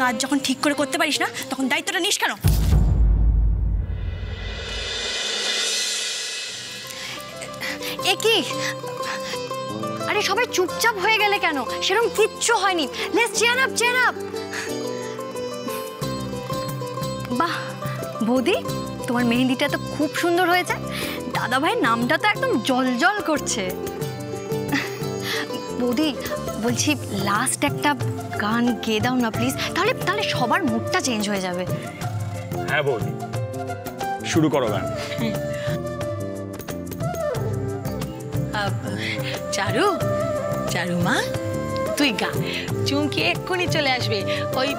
কাজ যখন ঠিক করে করতে পারিস না তখন দায়িত্বটা নিস কেন? এ কি? আরে সবাই চুপচাপ হয়ে গেলে কেন? সেরকম কিচ্ছু হয়নি। Let's chair up, chair up. বাহ বৌদি, তোমার মেহেন্দিটা তো খুব সুন্দর হয়েছে। দাদা ভাইয়ের নামটা তো একদম জলজল করছে। বৌদি বলছি লাস্ট একটা গান গেয়ে দাও না প্লিজ, তাহলে তাহলে সবার মুডটা চেঞ্জ হয়ে যাবে। হ্যাঁ বৌদি, শুরু করো গান। চারু, চারু মা তুই গা, চুমকি এক্ষুনি চলে আসবে। ওই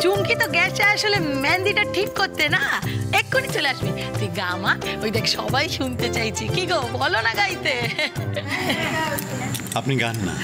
চুমকি তো গেছে আসলে মেহেন্দিটা ঠিক করতে, না এক্ষুনি চলে আসবে। তুই গা মা, ওই দেখ সবাই শুনতে চাইছে। কি গো বলো না গাইতে? আপনি গান না।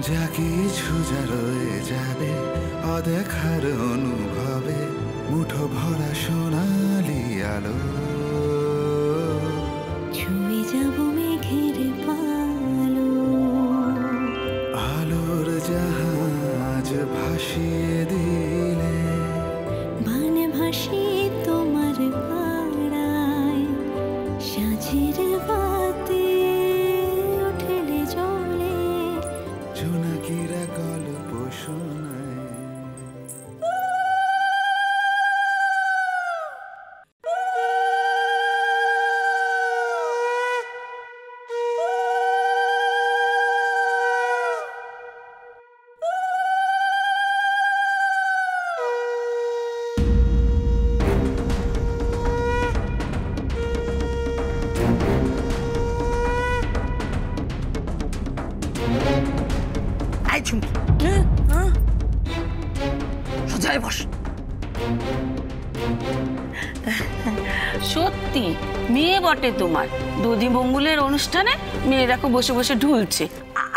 যা কিছু যা রয়ে যাবে অদেখার অনুভবে, মুঠো ভরা সোনালি আলো, ছুঁয়ে যাব মেঘের পালো, আলোর জাহাজ ভাসিয়ে দিলে, বানে ভাসিয়ে তোমার পাড়ায়, সাঁঝের বাতি উঠলে জলে, জোনাকিরা গল্প শোনায়। সত্যি মেয়ে বটে তোমার, দধি মঙ্গলের অনুষ্ঠানে মেয়েরাকে বসে বসে ঢুলছে।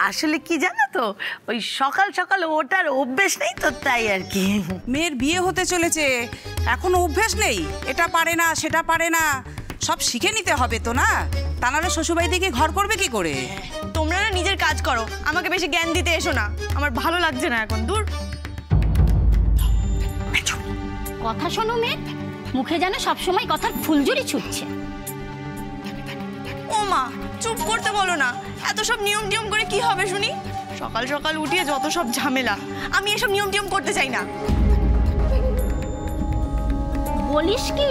আসলে কি জানো তো, ওই সকাল সকাল ওটার অভ্যেস নেই তো, তাই আর কি। মেয়ের বিয়ে হতে চলেছে, এখনো অভ্যেস নেই, এটা পারে না সেটা পারে না, সব শিখে নিতে হবে তো না, তা নাহলে শ্বশুরবাড়ি থেকে ঘর করবে কি করে? তোমরা না নিজের কাজ করো, আমাকে বেশি জ্ঞান দিতে এসো না, আমার ভালো লাগছে না এখন, দূর। কথা শোনো মেঘ, মুখে যেন সবসময় কথার ফুলঝুরি ছুটছে। ও মা চুপ করতে বলো না, এত সব নিয়ম টিয়ম করে কি হবে শুনি? সকাল সকাল উঠিয়ে যত সব ঝামেলা, আমি এসব নিয়ম টিয়ম করতে চাই না। বলিস কি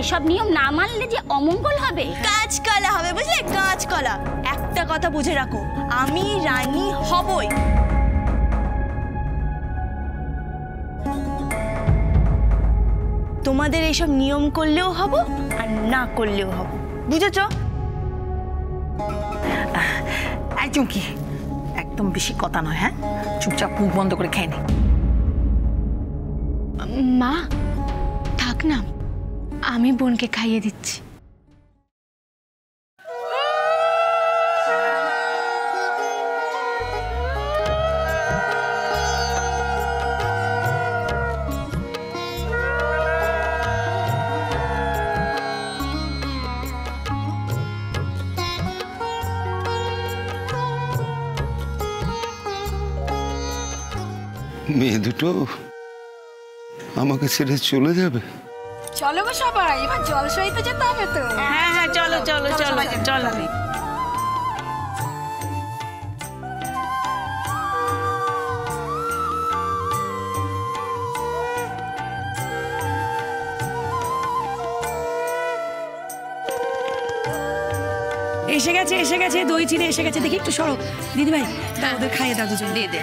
এসব নিয়ম না মানলে যে অমঙ্গল হবে? কাঁচকলা হবে বুঝলে, কাঁচকলা। একটা কথা বুঝে রাখো, আমি রানী হবই। তোমাদের এইসব নিয়ম করলেও হব আর না করলেও হব, বুঝেছ? এই চুমকি, একদম বেশি কথা নয়, হ্যাঁ? চুপচাপ মুখ বন্ধ করে খেয়ে নে। মা থাক না, আমি বোনকে খাইয়ে দিচ্ছি। মেয়ে দুটো আমাকে ছেড়ে চলে যাবে। চলো গো সবাই, এবার জলসইতে যেতে হবে তো। হ্যাঁ হ্যাঁ, চলো চলো চলো চলো। এসে গেছে দই চিড়ে এসে গেছে। দেখি একটু সরো দিদিভাই, ওদের খাইয়ে দাও দুজন। দিয়ে দে।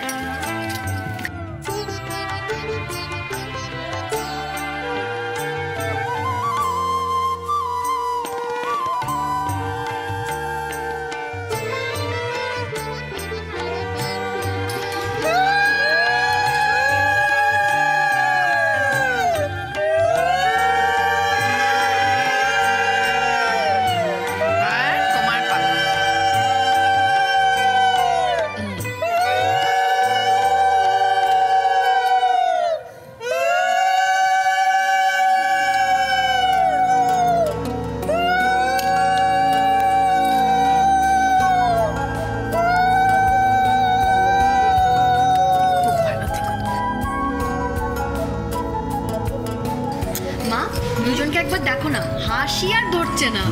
মা দুজনকে একবার দেখো না, হাসি আর ধরছে না।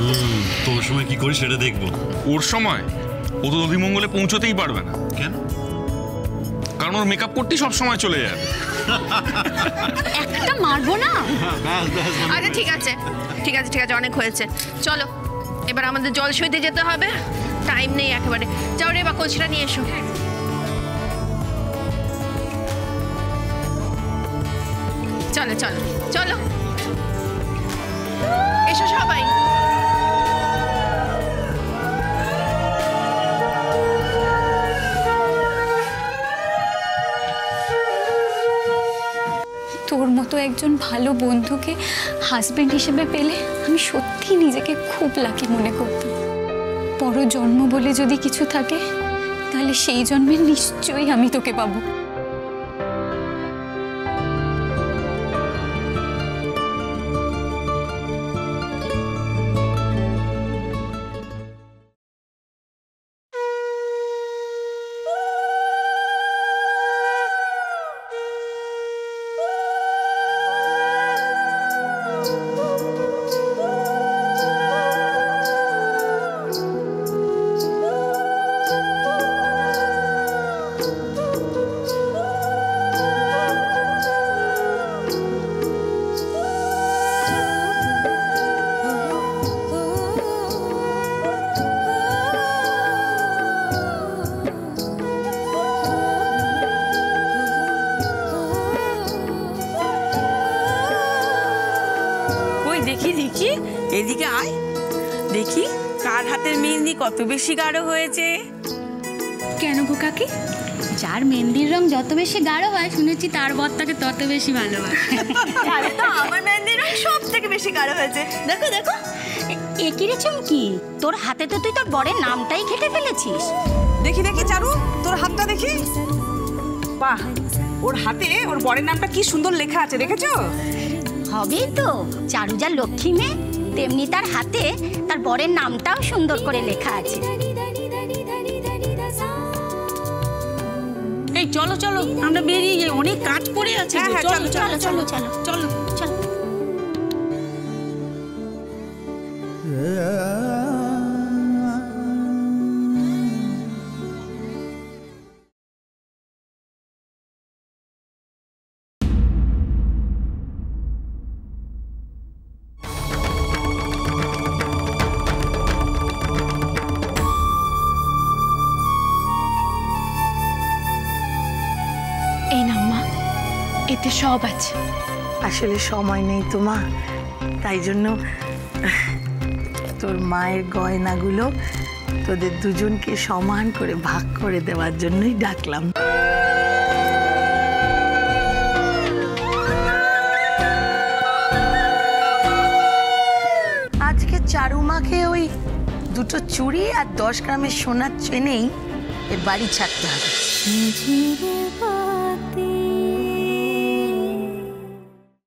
তোর সময় কি করি সেটা দেখবো। ওর সময় ও তো নদীমঙ্গলে পৌঁছতেই পারবে না। কেন? কারণ ওর মেকআপ করতেই সব সময় চলে যাবে। একটা মারবো না। আচ্ছা ঠিক আছে ঠিক আছে ঠিক আছে, অনেক হয়েছে। চলো এবার আমাদের জল সইতে যেতে হবে, টাইম নেই একেবারে। যাও রে, বা কলসিটা নিয়ে এসো। চলো চলো চলো, এসো সবাই। তোর মতো একজন ভালো বন্ধুকে হাজবেন্ড হিসেবে পেলে আমি সত্যি নিজেকে খুব লাকি মনে করতাম। পর জন্ম বলে যদি কিছু থাকে তাহলে সেই জন্মে নিশ্চয়ই আমি তোকে পাবো। দেখি দেখি, এদিকে আয় দেখি কার হাতের মেহেন্দি কত বেশি গাঢ় হয়েছে। কেন গো কাকি? যার মেহেন্দির রং যত বেশি গাঢ় হয় শুনেছি তার বরটাকে তত বেশি ভালোবাসে। আরে তো আমার মেহেন্দির রং সব থেকে বেশি গাঢ় হয়েছে। দেখো দেখো, একই রে চুমকি, তোর হাতে তো তুই তোর বরের নামটাই কেটে ফেলেছিস। দেখি দেখি চারু, তোর হাতটা দেখি। বাহ, ওর হাতে ওর বরের নামটা কি সুন্দর লেখা আছে, দেখেছো? হবেই তো, চারু যা লক্ষ্মী মেয়ে তেমনি তার হাতে তার বরের নামটাও সুন্দর করে লেখা আছে। এই চলো চলো, আমরা বেরিয়ে যাই, অনেক কাজ পড়ে আছে। চলো চলো চলো চলো চলো চলো। বাড়িতে সব আছে। আসলে সময় নেই তো মা, তাই জন্য তোর মায়ের গয়নাগুলো তোদের দুজনকে সমান করে ভাগ করে দেওয়ার জন্যই ডাকলাম। আজকে চারুমাকে ওই দুটো চুড়ি আর 10 গ্রামের সোনার চেনেই এর বাড়ি ছাড়তে হবে। সাঁঝের বাতি